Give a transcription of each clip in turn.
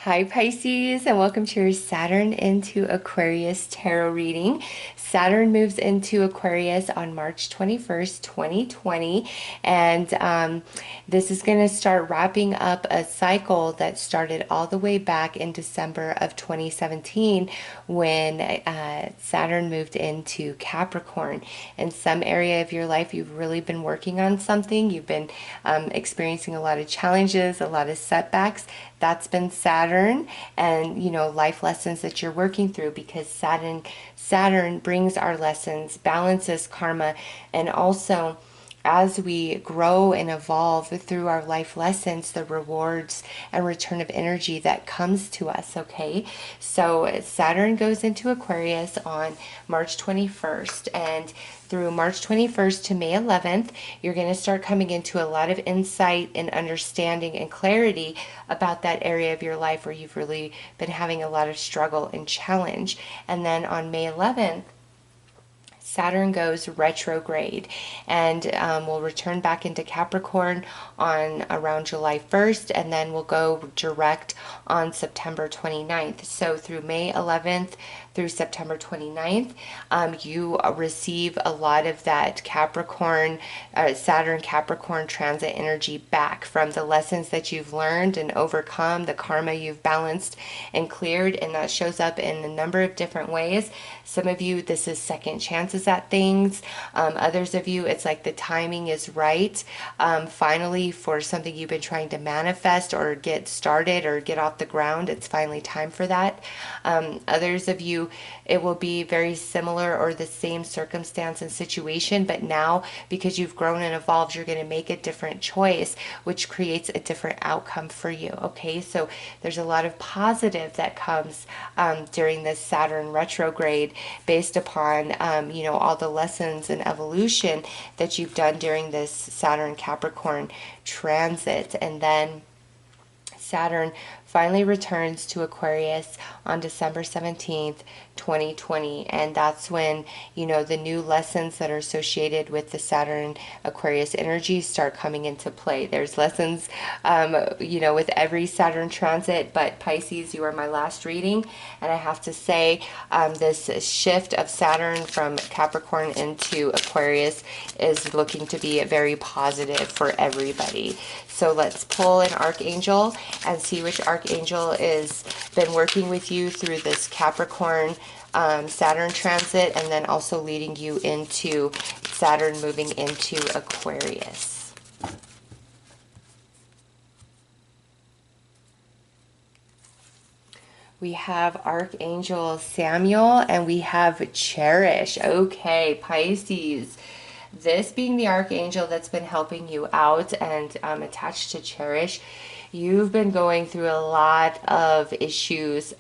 Hi Pisces, and welcome to your Saturn into Aquarius tarot reading. Saturn moves into Aquarius on March 21st, 2020, and this is going to start wrapping up a cycle that started all the way back in December of 2017 when Saturn moved into Capricorn. In some area of your life, you've really been working on something, you've been experiencing a lot of challenges, a lot of setbacks. That's been Saturn, and life lessons that you're working through, because Saturn brings our lessons, balances karma, and also as we grow and evolve through our life lessons, the rewards and return of energy that comes to us, okay? So Saturn goes into Aquarius on March 21st, and through March 21st to May 11th, you're going to start coming into a lot of insight and understanding and clarity about that area of your life where you've really been having a lot of struggle and challenge. And then on May 11th, Saturn goes retrograde, and we'll return back into Capricorn on around July 1st, and then we'll go direct on September 29th. So through May 11th through September 29th, you receive a lot of that Saturn Capricorn transit energy back from the lessons that you've learned and overcome, the karma you've balanced and cleared, and that shows up in a number of different ways. Some of you, this is second chances at things. Others of you, it's like the timing is right. Finally, for something you've been trying to manifest or get started or get off the ground, it's finally time for that. Others of you, it will be very similar or the same circumstance and situation, but now because you've grown and evolved, you're going to make a different choice, which creates a different outcome for you. Okay, so there's a lot of positive that comes during this Saturn retrograde based upon all the lessons and evolution that you've done during this Saturn Capricorn transit. And then Saturn finally returns to Aquarius on December 17th, 2020. And that's when, the new lessons that are associated with the Saturn Aquarius energy start coming into play. There's lessons, with every Saturn transit, but Pisces, you are my last reading. And I have to say, this shift of Saturn from Capricorn into Aquarius is looking to be very positive for everybody. So let's pull an archangel and see which archangel is been working with you through this Capricorn Saturn transit, and then also leading you into Saturn moving into Aquarius. We have Archangel Samuel, and we have Cherish. Okay, Pisces. This being the archangel that's been helping you out and attached to Cherish, you've been going through a lot of issues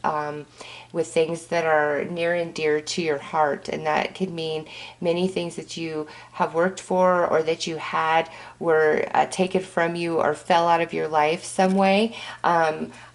with things that are near and dear to your heart, and that could mean many things that you have worked for or that you had were taken from you or fell out of your life some way.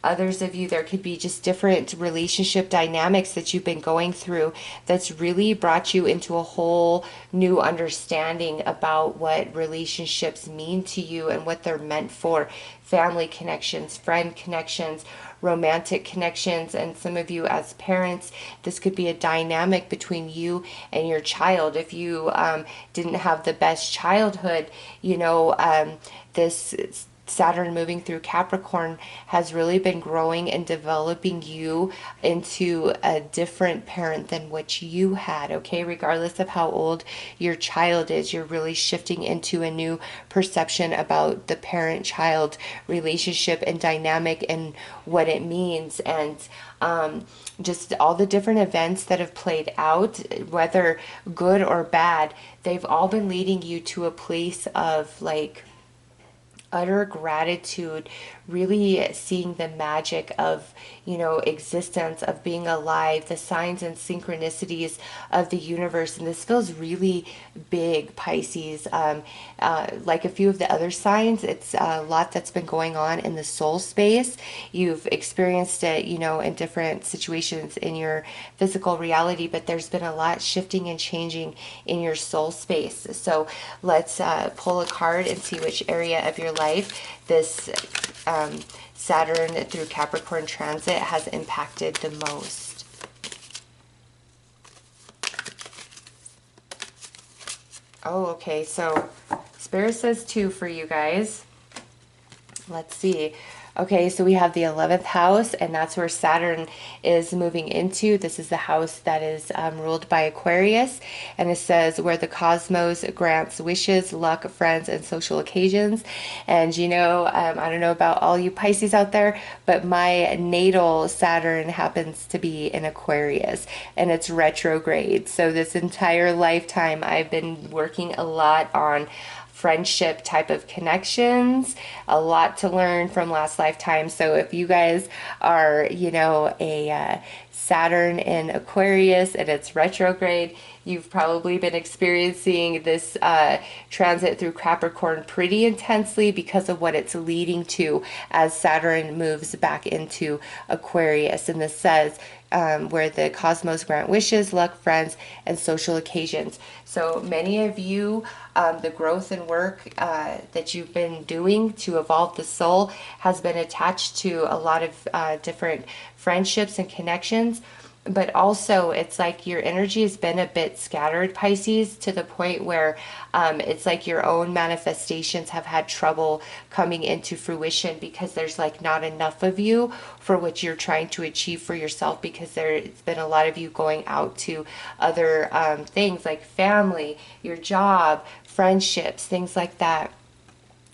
Others of you, there could be just different relationship dynamics that you've been going through that's really brought you into a whole new understanding about what relationships mean to you and what they're meant for. Family connections, friend connections, romantic connections, and some of you as parents, this could be a dynamic between you and your child. If you didn't have the best childhood, this Saturn moving through Capricorn has really been growing and developing you into a different parent than what you had, okay? Regardless of how old your child is, you're really shifting into a new perception about the parent-child relationship and dynamic and what it means, and just all the different events that have played out, whether good or bad, they've all been leading you to a place of like utter gratitude, really seeing the magic of existence, of being alive, the signs and synchronicities of the universe. And this feels really big, Pisces. Like a few of the other signs, it's a lot that's been going on in the soul space. You've experienced it in different situations in your physical reality, but there's been a lot shifting and changing in your soul space. So let's pull a card and see which area of your life this Saturn through Capricorn transit has impacted the most. Oh, okay, so Spirit says 2 for you guys. Let's see. Okay, so we have the 11th house, and that's where Saturn is moving into. This is the house that is ruled by Aquarius, and it says where the cosmos grants wishes, luck, friends, and social occasions. And you know, I don't know about all you Pisces out there, but my natal Saturn happens to be in Aquarius, and it's retrograde. So this entire lifetime, I've been working a lot on friendship type of connections, a lot to learn from last lifetime. So if you guys are, you know, a Saturn in Aquarius and it's retrograde, you've probably been experiencing this transit through Capricorn pretty intensely because of what it's leading to as Saturn moves back into Aquarius. And this says where the cosmos grant wishes, luck, friends, and social occasions. So many of you, the growth and work that you've been doing to evolve the soul has been attached to a lot of different friendships and connections. But also, it's like your energy has been a bit scattered, Pisces, to the point where it's like your own manifestations have had trouble coming into fruition because there's like not enough of you for what you're trying to achieve for yourself, because there's been a lot of you going out to other things like family, your job, friendships, things like that.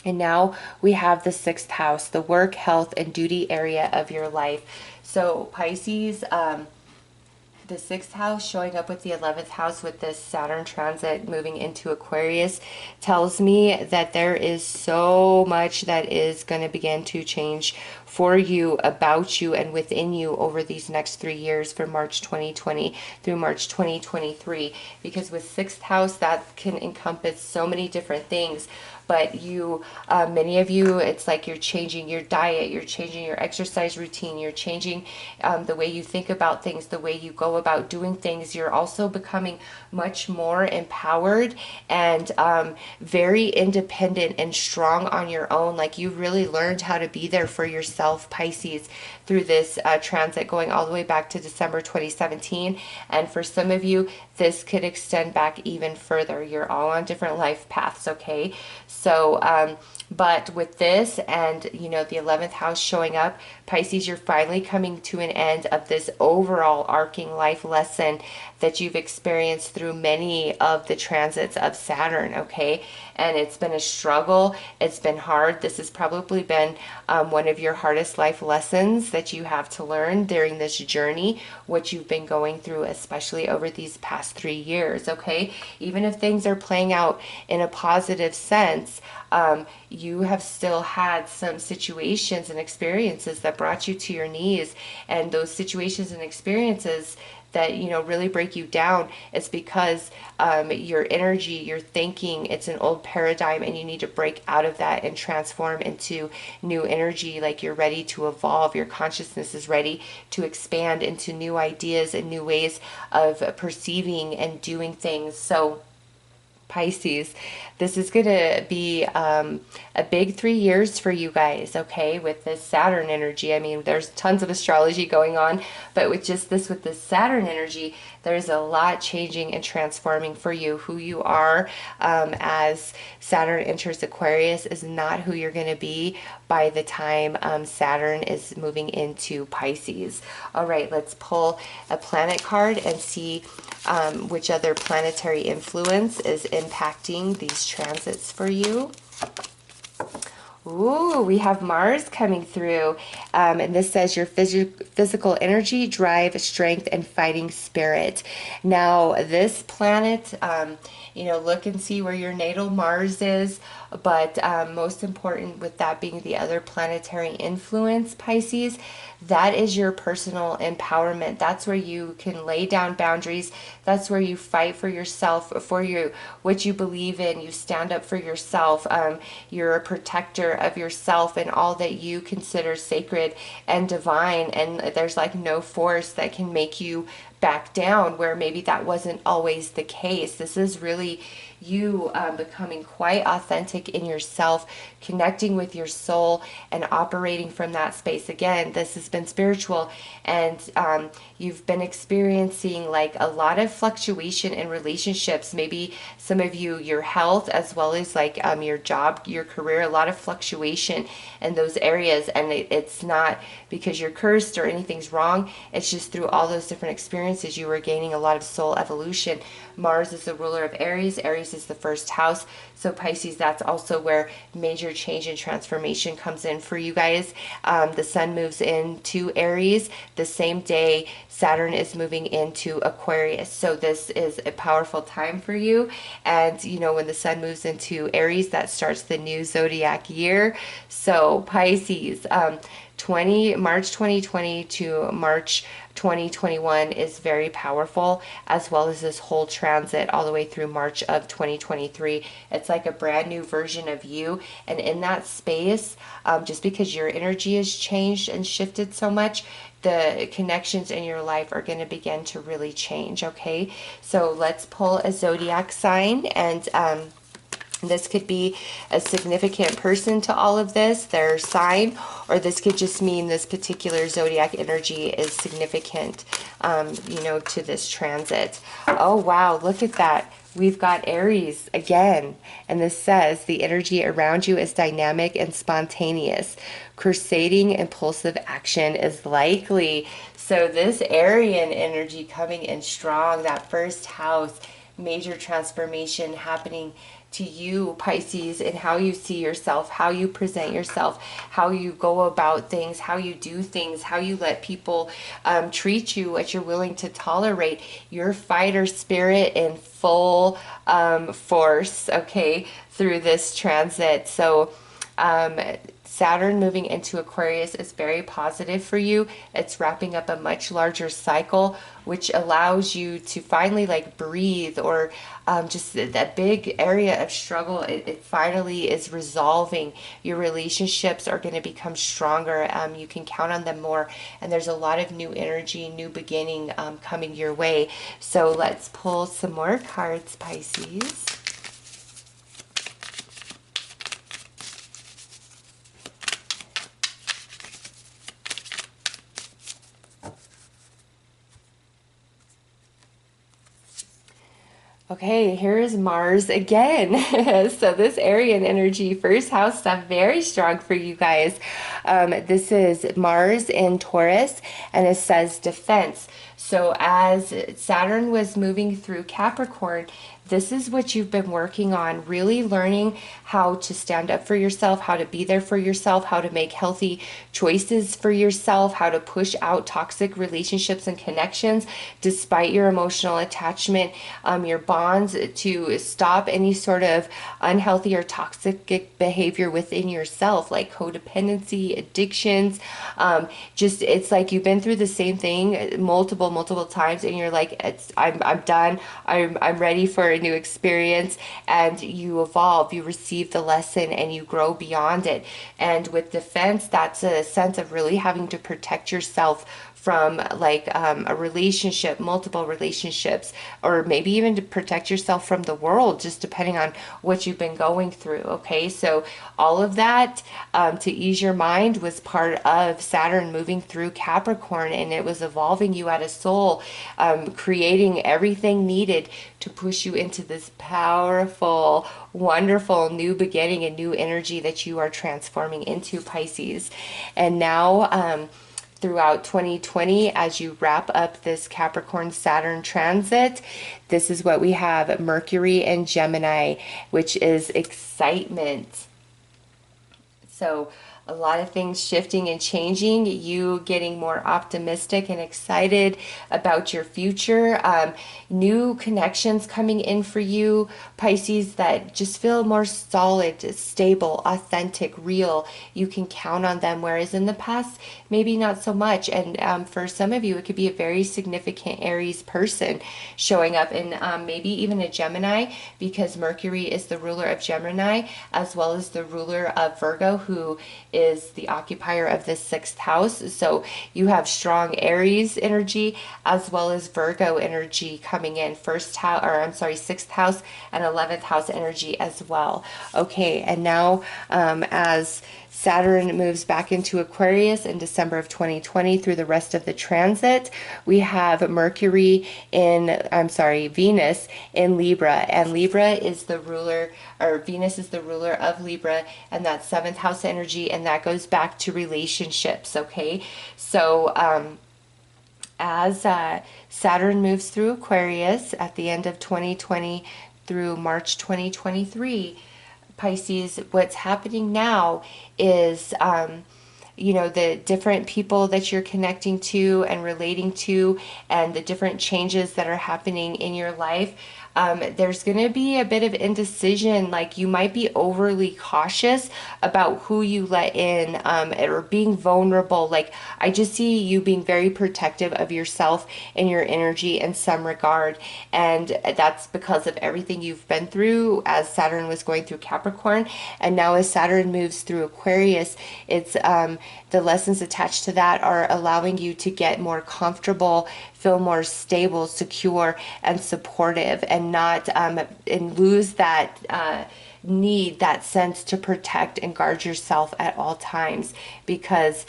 And now we have the 6th house, the work, health, and duty area of your life. So Pisces, the 6th house showing up with the 11th house with this Saturn transit moving into Aquarius tells me that there is so much that is going to begin to change for you, about you, and within you over these next 3 years from March 2020 through March 2023. Because with 6th house, that can encompass so many different things. But you, many of you, it's like you're changing your diet, you're changing your exercise routine, you're changing the way you think about things, the way you go about doing things. You're also becoming much more empowered and very independent and strong on your own. Like you really learned how to be there for yourself, Pisces, through this transit going all the way back to December 2017. And for some of you, this could extend back even further. You're all on different life paths, okay? So, but with this and, you know, the 11th house showing up, Pisces, you're finally coming to an end of this overall arcing life lesson that you've experienced through many of the transits of Saturn, okay? And it's been a struggle. It's been hard. This has probably been one of your hardest life lessons that you have to learn during this journey, what you've been going through, especially over these past 3 years, okay? Even if things are playing out in a positive sense, you have still had some situations and experiences that brought you to your knees, and those situations and experiences that, you know, really break you down. It's because your energy, your thinking, it's an old paradigm, and you need to break out of that and transform into new energy. Like you're ready to evolve. Your consciousness is ready to expand into new ideas and new ways of perceiving and doing things. So Pisces, this is going to be a big 3 years for you guys, okay, with this Saturn energy. I mean, there's tons of astrology going on, but with just this, with this Saturn energy, there's a lot changing and transforming for you. Who you are as Saturn enters Aquarius is not who you're going to be by the time Saturn is moving into Pisces. All right, let's pull a planet card and see which other planetary influence is impacting these transits for you. Ooh, we have Mars coming through, and this says your physical energy, drive, strength, and fighting spirit. Now, this planet, you know, look and see where your natal Mars is, but most important with that being the other planetary influence, Pisces, that is your personal empowerment. That's where you can lay down boundaries. That's where you fight for yourself, for what you believe in. You stand up for yourself. You're a protector of yourself and all that you consider sacred and divine. And there's like no force that can make you back down, where maybe that wasn't always the case. This is really you becoming quite authentic in yourself, connecting with your soul, and operating from that space. Again, this has been spiritual, and you've been experiencing like a lot of fluctuation in relationships. Maybe some of you, your health, as well as like your job, your career, a lot of fluctuation in those areas. And it's not because you're cursed or anything's wrong. It's just through all those different experiences, you were gaining a lot of soul evolution. Mars is the ruler of Aries. Aries is the first house. So Pisces, that's also where major change and transformation comes in for you guys. The sun moves into Aries the same day Saturn is moving into Aquarius. So this is a powerful time for you. And you know, when the sun moves into Aries, that starts the new zodiac year. So Pisces, March 2020 to March 2021 is very powerful, as well as this whole transit all the way through March of 2023. It's like a brand new version of you. And in that space, just because your energy has changed and shifted so much, the connections in your life are going to begin to really change. Okay, so let's pull a zodiac sign, and this could be a significant person to all of this, their sign, or this could just mean this particular zodiac energy is significant, you know, to this transit. Oh, wow, look at that. We've got Aries again, and this says the energy around you is dynamic and spontaneous. Crusading, impulsive action is likely. So this Aryan energy coming in strong, that first house, major transformation happening to you, Pisces, and how you see yourself, how you present yourself, how you go about things, how you do things, how you let people treat you, what you're willing to tolerate, your fighter spirit in full force, okay, through this transit. So Saturn moving into Aquarius is very positive for you. It's wrapping up a much larger cycle, which allows you to finally like breathe, or just that big area of struggle. It finally is resolving. Your relationships are going to become stronger. You can count on them more. And there's a lot of new energy, new beginning coming your way. So let's pull some more cards, Pisces. Okay, here is Mars again. So this Aryan energy, first house stuff, very strong for you guys. This is Mars in Taurus, and it says defense. So as Saturn was moving through Capricorn, this is what you've been working on, really learning how to stand up for yourself, how to be there for yourself, how to make healthy choices for yourself, how to push out toxic relationships and connections despite your emotional attachment, your bonds, to stop any sort of unhealthy or toxic behavior within yourself, like codependency, addictions. Just, it's like you've been through the same thing multiple times, and you're like, I'm done. I'm ready for a new experience. And you evolve, you receive the lesson, and you grow beyond it. And with defense, that's a sense of really having to protect yourself from like a relationship, multiple relationships, or maybe even to protect yourself from the world, just depending on what you've been going through. Okay, so all of that to ease your mind was part of Saturn moving through Capricorn, and it was evolving you at a soul, creating everything needed to push you into this powerful, wonderful new beginning and new energy that you are transforming into, Pisces. And now throughout 2020, as you wrap up this Capricorn Saturn transit, this is what we have: Mercury and Gemini, which is excitement. So a lot of things shifting and changing, you getting more optimistic and excited about your future, new connections coming in for you, Pisces, that just feel more solid, stable, authentic, real. You can count on them, whereas in the past, maybe not so much. And for some of you, it could be a very significant Aries person showing up, and maybe even a Gemini, because Mercury is the ruler of Gemini, as well as the ruler of Virgo, who is the occupier of the sixth house. So you have strong Aries energy as well as Virgo energy coming in. First house, or I'm sorry, sixth house and 11th house energy as well. Okay, and now as Saturn moves back into Aquarius in December of 2020 through the rest of the transit, we have Mercury in, I'm sorry, Venus in Libra. And Libra is the ruler, or Venus is the ruler of Libra, and that's seventh house energy, and that goes back to relationships, okay? So, as Saturn moves through Aquarius at the end of 2020 through March 2023, Pisces, what's happening now is, the different people that you're connecting to and relating to, and the different changes that are happening in your life. There's going to be a bit of indecision, like you might be overly cautious about who you let in, or being vulnerable. Like I just see you being very protective of yourself and your energy in some regard, and that's because of everything you've been through as Saturn was going through Capricorn, and now as Saturn moves through Aquarius, it's the lessons attached to that are allowing you to get more comfortable, feel more stable, secure, and supportive, and not and lose that need, that sense to protect and guard yourself at all times, because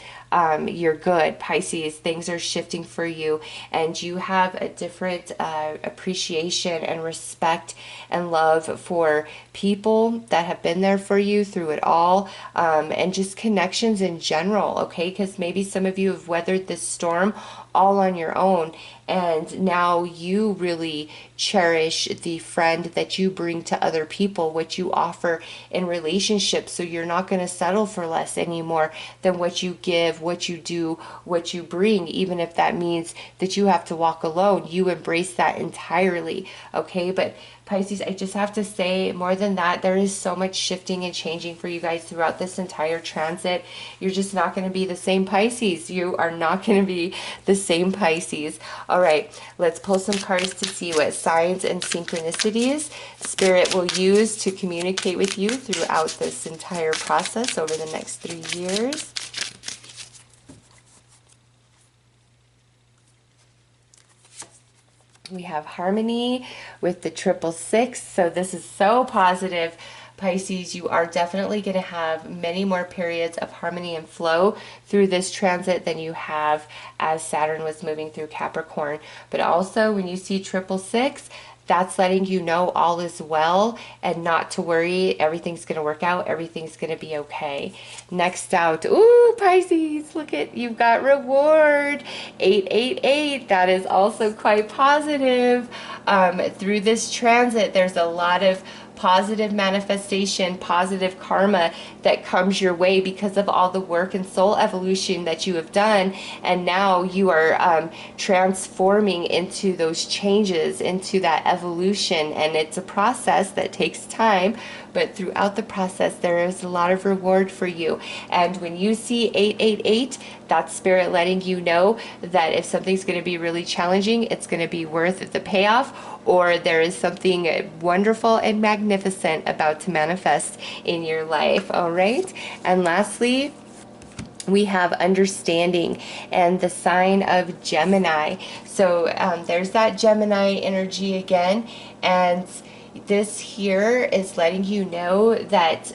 you're good, Pisces. Things are shifting for you, and you have a different appreciation and respect and love for people that have been there for you through it all, and just connections in general, okay? Because maybe some of you have weathered this storm all on your own, and now you really cherish the friend that you bring to other people, what you offer in relationships. So you're not going to settle for less anymore than what you give, what you do, what you bring, even if that means that you have to walk alone. You embrace that entirely, okay? But Pisces, I just have to say, more than that, there is so much shifting and changing for you guys throughout this entire transit. You're just not going to be the same Pisces. You are not going to be the same Pisces. All right, let's pull some cards to see what signs and synchronicities Spirit will use to communicate with you throughout this entire process over the next 3 years. We have harmony with the 666. So this is so positive, Pisces. You are definitely going to have many more periods of harmony and flow through this transit than you have as Saturn was moving through Capricorn. But also when you see 666, that's letting you know all is well and not to worry. Everything's going to work out. Everything's going to be okay. Next out, ooh, Pisces, look at, you've got reward, 888. That is also quite positive. Through this transit, there's a lot of positive manifestation, positive karma that comes your way because of all the work and soul evolution that you have done. And now you are transforming into those changes, into that evolution. And it's a process that takes time, but throughout the process, there is a lot of reward for you. And when you see 888, that's Spirit letting you know that if something's going to be really challenging, it's going to be worth the payoff, or there is something wonderful and magnificent about to manifest in your life. All right. And lastly, we have understanding and the sign of Gemini. So there's that Gemini energy again. And this here is letting you know that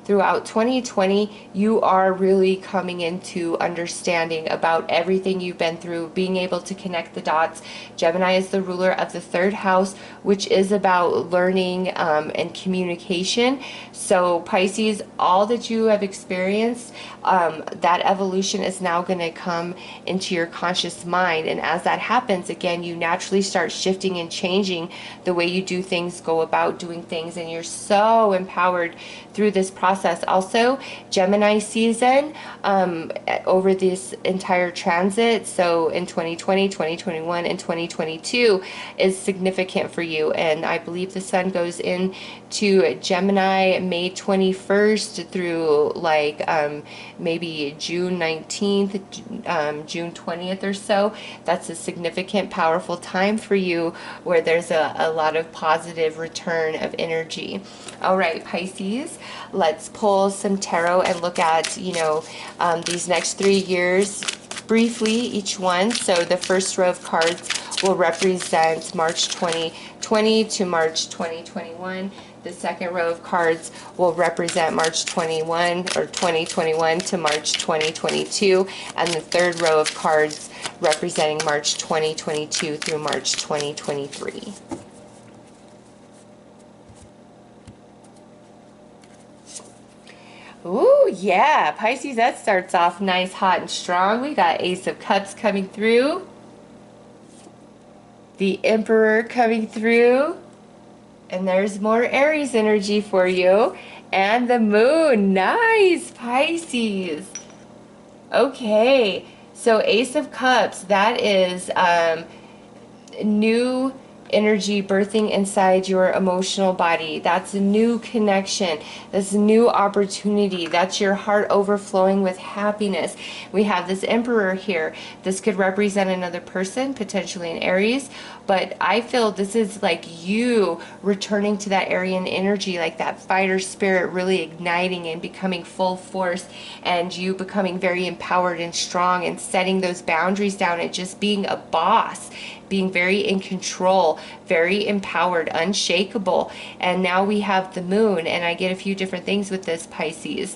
throughout 2020, you are really coming into understanding about everything you've been through, being able to connect the dots. Gemini is the ruler of the third house, which is about learning and communication. So Pisces, all that you have experienced, that evolution is now going to come into your conscious mind. And as that happens, again, you naturally start shifting and changing the way you do things, go about doing things, and you're so empowered through this process. Also, Gemini season over this entire transit, so in 2020, 2021, and 2022 is significant for you. And I believe the sun goes into Gemini May 21st through like maybe June 19th, June 20th or so. That's a significant, powerful time for you where there's a lot of positive return of energy. All right, Pisces, let's let's pull some tarot and look at, these next 3 years briefly, each one. So the first row of cards will represent March 2020 to March 2021. The second row of cards will represent March 21 or 2021 to March 2022. And the third row of cards representing March 2022 through March 2023. Ooh, yeah, Pisces, that starts off nice, hot, and strong. We got Ace of Cups coming through. The Emperor coming through. And there's more Aries energy for you. And the Moon. Nice, Pisces. Okay, so Ace of Cups, that is new energy birthing inside your emotional body. That's a new connection. That's a new opportunity. That's your heart overflowing with happiness. We have this Emperor here. This could represent another person, potentially an Aries, but I feel this is like you returning to that Aryan energy, like that fighter spirit really igniting and becoming full force, and you becoming very empowered and strong and setting those boundaries down and just being a boss, being very in control, very empowered, unshakable. And now we have the Moon, and I get a few different things with this, Pisces.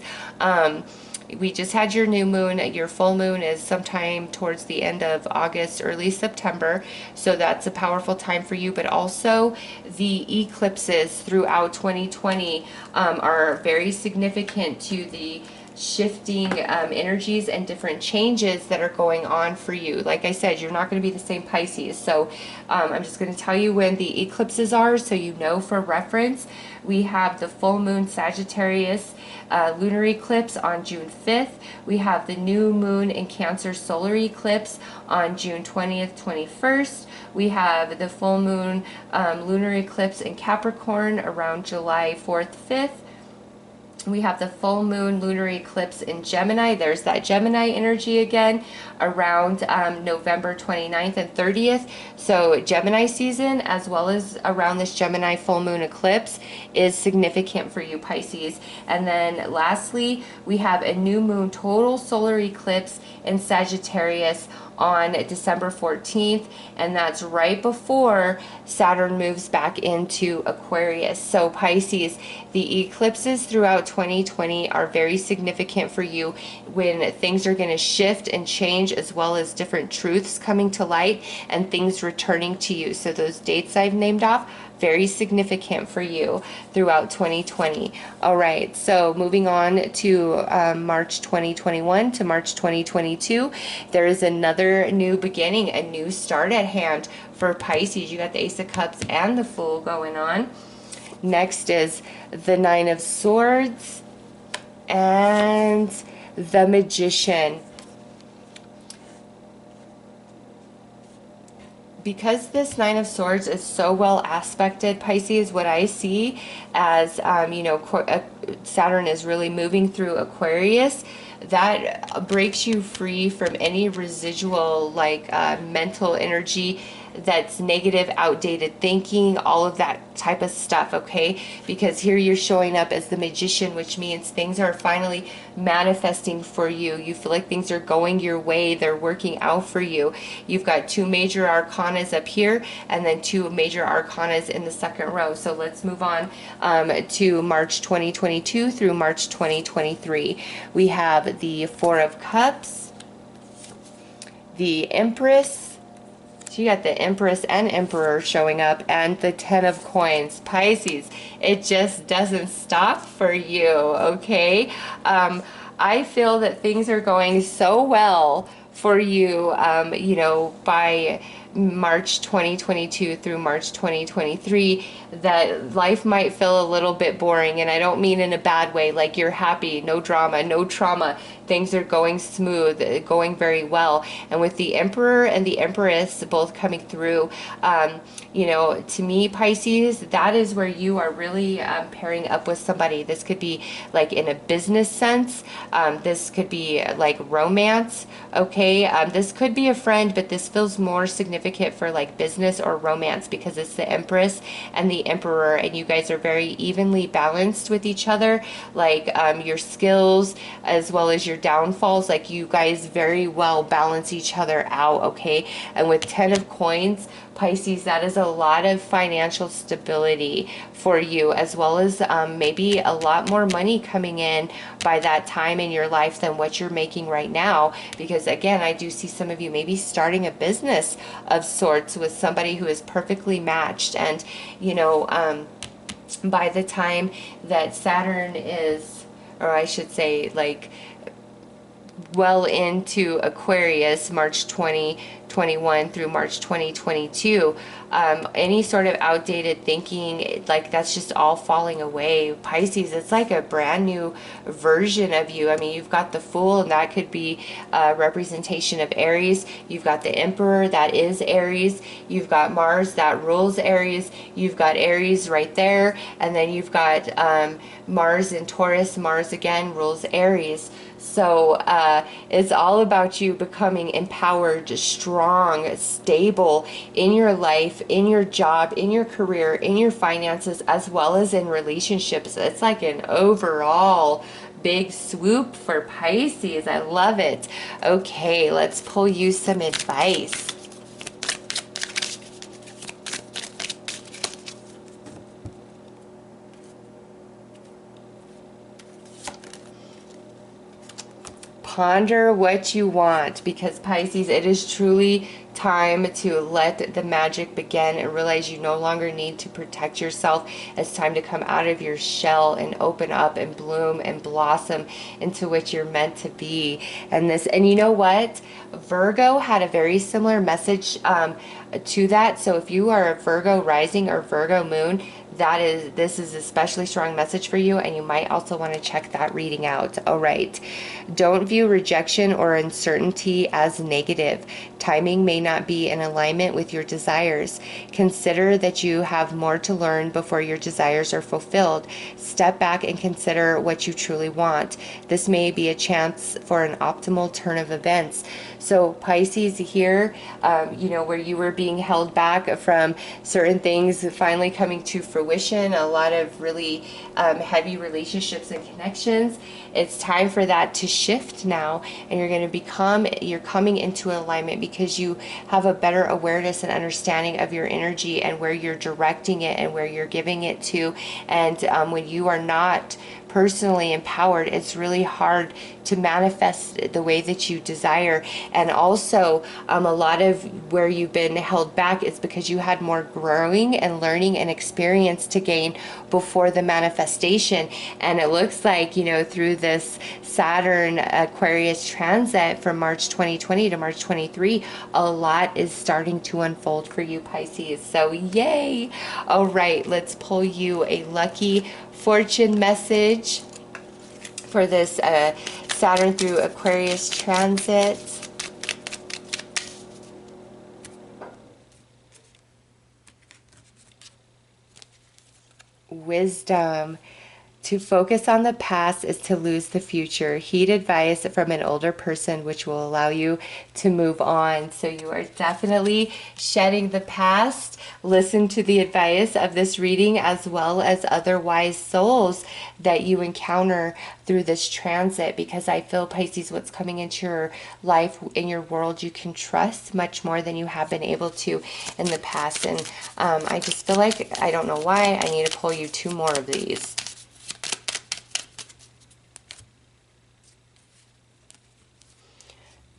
We just had your new moon. Your full moon is sometime towards the end of August, early September. So that's a powerful time for you. But also the eclipses throughout 2020 are very significant to the shifting energies and different changes that are going on for you. Like I said, you're not going to be the same Pisces. So I'm just going to tell you when the eclipses are so you know for reference. We have the full moon Sagittarius lunar eclipse on June 5th. We have the new moon in Cancer solar eclipse on June 20th, 21st. We have the full moon lunar eclipse in Capricorn around July 4th, 5th. We have the full moon lunar eclipse in Gemini. There's that Gemini energy again around November 29th and 30th. So Gemini season, as well as around this Gemini full moon eclipse, is significant for you, Pisces. And then lastly, we have a new moon total solar eclipse in Sagittarius on December 14th, and that's right before Saturn moves back into Aquarius. So Pisces, the eclipses throughout 2020 are very significant for you when things are going to shift and change, as well as different truths coming to light and things returning to you. So those dates I've named off, very significant for you throughout 2020. All right, so moving on to March 2021 to March 2022, there is another new beginning, a new start at hand for Pisces. You got the Ace of Cups and the Fool going on. Next is the Nine of Swords and the Magician. Because this Nine of Swords is so well aspected, Pisces, what I see as, Saturn is really moving through Aquarius, that breaks you free from any residual, mental energy that's negative, outdated thinking, all of that type of stuff, okay? Because here you're showing up as the Magician, which means things are finally manifesting for you. You feel like things are going your way. They're working out for you. You've got two major arcanas up here and then two major arcanas in the second row. So let's move on to March 2022 through March 2023. We have the Four of Cups, the Empress. So you got the Empress and Emperor showing up, and the Ten of Coins. Pisces, it just doesn't stop for you, okay? I feel that things are going so well for you, by March 2022 through March 2023, that life might feel a little bit boring, and I don't mean in a bad way, like you're happy, no drama, no trauma, things are going smooth, going very well. And with the Emperor and the Empress both coming through, to me, Pisces, that is where you are really pairing up with somebody. This could be like in a business sense, this could be like romance, okay? This could be a friend, but this feels more significant significant for like business or romance because it's the Empress and the Emperor, and you guys are very evenly balanced with each other. Like your skills as well as your downfalls, like you guys very well balance each other out, okay? And with 10 of coins, Pisces, that is a lot of financial stability for you, as well as maybe a lot more money coming in by that time in your life than what you're making right now. Because again, I do see some of you maybe starting a business of sorts with somebody who is perfectly matched. And, you know, by the time that Saturn is, or I should say, like, well into Aquarius, March 2021 through March 2022, any sort of outdated thinking, like that's just all falling away. Pisces, it's like a brand new version of you. I mean, you've got the Fool, and that could be a representation of Aries. You've got the Emperor, that is Aries. You've got Mars, that rules Aries. You've got Aries right there, and then you've got Mars in Taurus. Mars again rules Aries. So it's all about you becoming empowered, strong, stable in your life, in your job, in your career, in your finances, as well as in relationships. It's like an overall big swoop for Pisces. I love it. Okay, let's pull you some advice. Ponder what you want, because Pisces, it is truly time to let the magic begin and realize you no longer need to protect yourself. It's time to come out of your shell and open up and bloom and blossom into what you're meant to be. And you know what? Virgo had a very similar message to that. So if you are a Virgo rising or Virgo moon, this is especially strong message for you, and you might also want to check that reading out. All right. Don't view rejection or uncertainty as negative. Timing may not be in alignment with your desires. Consider that you have more to learn before your desires are fulfilled. Step back and consider what you truly want. This may be a chance for an optimal turn of events. So Pisces here, you know, where you were being held back from certain things finally coming to fruition, a lot of really heavy relationships and connections. It's time for that to shift now, and you're coming into alignment because you have a better awareness and understanding of your energy and where you're directing it and where you're giving it to. And when you are not personally empowered, it's really hard to manifest the way that you desire. And also a lot of where you've been held back is because you had more growing and learning and experience to gain before the manifestation. And it looks like, you know, through this Saturn Aquarius transit from March 2020 to March 23, a lot is starting to unfold for you, Pisces. So yay. All right, let's pull you a lucky fortune message for this Saturn through Aquarius transit. Wisdom. To focus on the past is to lose the future. Heed advice from an older person, which will allow you to move on. So you are definitely shedding the past. Listen to the advice of this reading, as well as other wise souls that you encounter through this transit, because I feel, Pisces, what's coming into your life, in your world, you can trust much more than you have been able to in the past. And I just feel like, I don't know why, I need to pull you two more of these.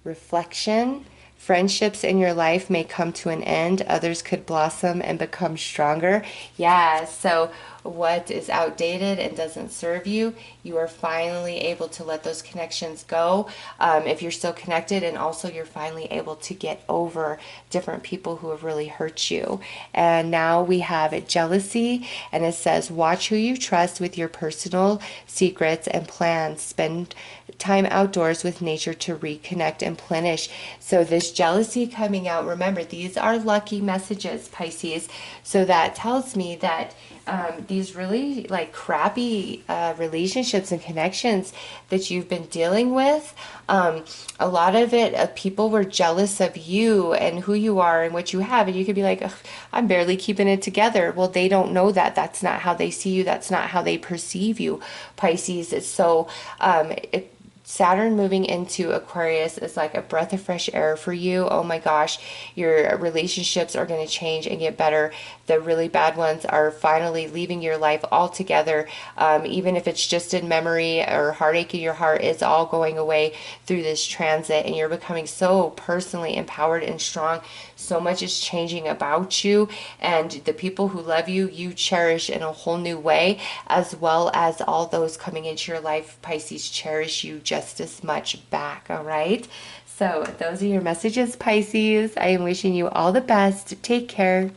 Reflection. Friendships in your life may come to an end. Others could blossom and become stronger. Yeah, so what is outdated and doesn't serve you, you are finally able to let those connections go, if you're still connected, and also you're finally able to get over different people who have really hurt you. And now we have jealousy, and it says, watch who you trust with your personal secrets and plans. Spend time outdoors with nature to reconnect and plenish. So this there's jealousy coming out. Remember, these are lucky messages, Pisces. So that tells me that these really like crappy relationships and connections that you've been dealing with, a lot of it, people were jealous of you and who you are and what you have. And you could be like, "Ugh, I'm barely keeping it together." Well, they don't know that. That's not how they see you. That's not how they perceive you, Pisces. So, Saturn moving into Aquarius is like a breath of fresh air for you. Oh my gosh, your relationships are going to change and get better. The really bad ones are finally leaving your life altogether. Even if it's just in memory or heartache in your heart, it's all going away through this transit, and you're becoming so personally empowered and strong. So much is changing about you, and the people who love you, you cherish in a whole new way, as well as all those coming into your life, Pisces, cherish you just as much back, all right? So those are your messages, Pisces. I am wishing you all the best. Take care.